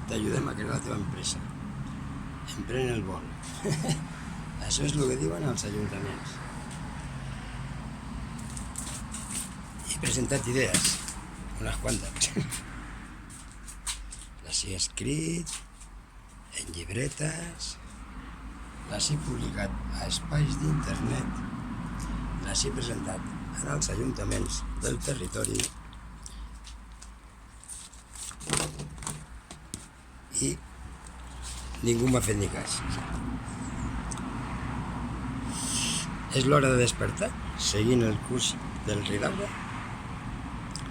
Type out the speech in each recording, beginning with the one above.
t'ajudem a crear la teva empresa. Emprèn el vol. Això és el que diuen els ajuntaments. He presentat idees, unes quantes. Les he escrit en llibretes, les he publicat a espais d'internet, les he presentat en els ajuntaments del territori i ningú m'ha fet ni cas. És l'hora de despertar, seguint el curs del Ridaura.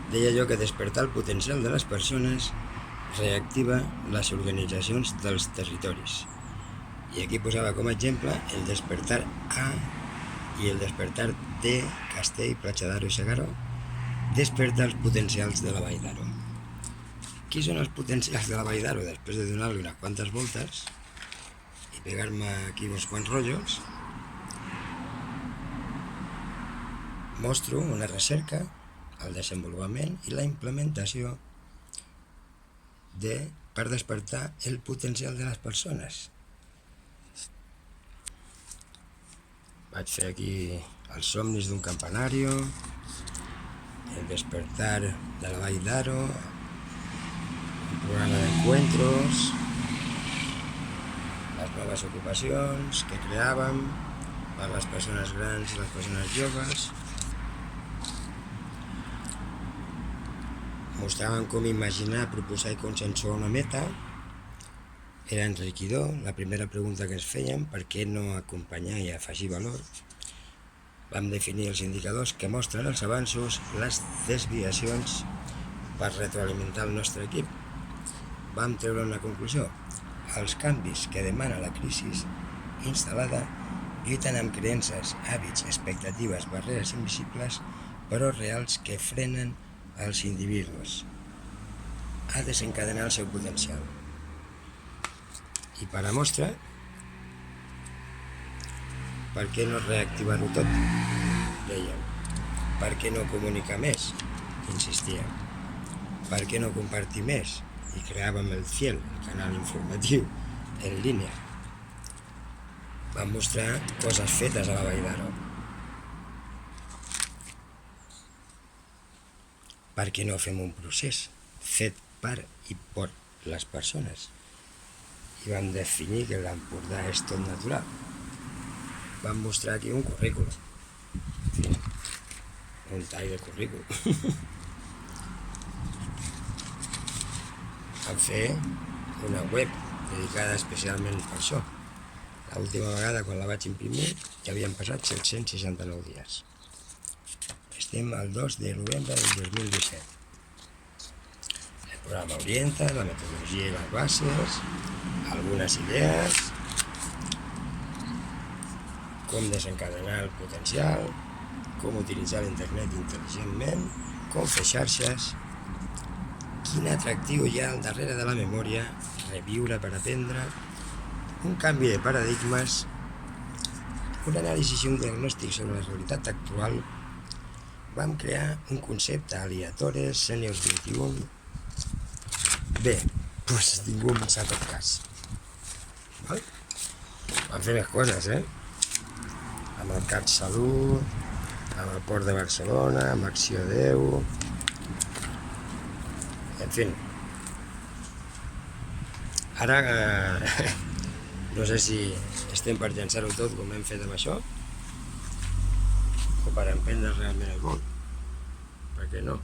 Deia jo que despertar el potencial de les persones reactiva les organitzacions dels territoris. I aquí posava com a exemple el despertar A i el despertar de Castell, Platja d'Aro i Segaró, despertar els potencials de la Vall d'Aro. Qui són els potencials de la Vall d'Aro? Després de donar-li unes quantes voltes i pegar-me aquí uns quants rotllos, mostro una recerca, el desenvolupament i la implementació per despertar el potencial de les persones. Vaig fer aquí els somnis d'un campanario, el despertar de la Vall d'Aro, un programa d'encuentros, les noves ocupacions que creàvem per les persones grans i les persones joves. Mostraven com imaginar, proposar i consensuar una meta. Era enriquidor. La primera pregunta que ens fèiem, per què no acompanyar i afegir valor? Vam definir els indicadors que mostren els avanços, les desviacions per retroalimentar el nostre equip. Vam treure una conclusió. Els canvis que demana la crisi instal·lada lluiten amb creences, hàbits, expectatives, barreres invisibles, però reals que frenen els individus a desencadenar el seu potencial. I per a mostra, per què no reactivar-ho tot? Dèiem. Per què no comunicar més? Insistíem. Per què no compartir més? I creàvem el CIEL, el canal informatiu, en línia. Vam mostrar coses fetes a la Vall d'Aro. Per què no fem un procés fet per i per les persones? I vam definir que l'Empordà és tot natural. Vam mostrar aquí un currículum. Un tall de currículum. Vam fer una web dedicada especialment per això. L'última vegada, quan la vaig imprimir, ja havien passat 769 dies. Estem al 2 de novembre del 2017. El programa orienta la metodologia i les bases, algunes idees, com desencadenar el potencial, com utilitzar l'internet intel·ligentment, com fer xarxes, quin atractiu hi ha al darrere de la memòria, reviure per aprendre, un canvi de paradigmes, un anàlisi i un diagnòstic sobre la realitat actual. Vam crear un concepte aleatores, sèniors 21. Bé, doncs ningú ens ha fet cas. Vam fer més coses, Amb el CatSalut, amb el Port de Barcelona, amb Acció 10... En fi. Ara, no sé si estem per llançar-ho tot com hem fet amb això, o per emprendre realment el vol. Per què no?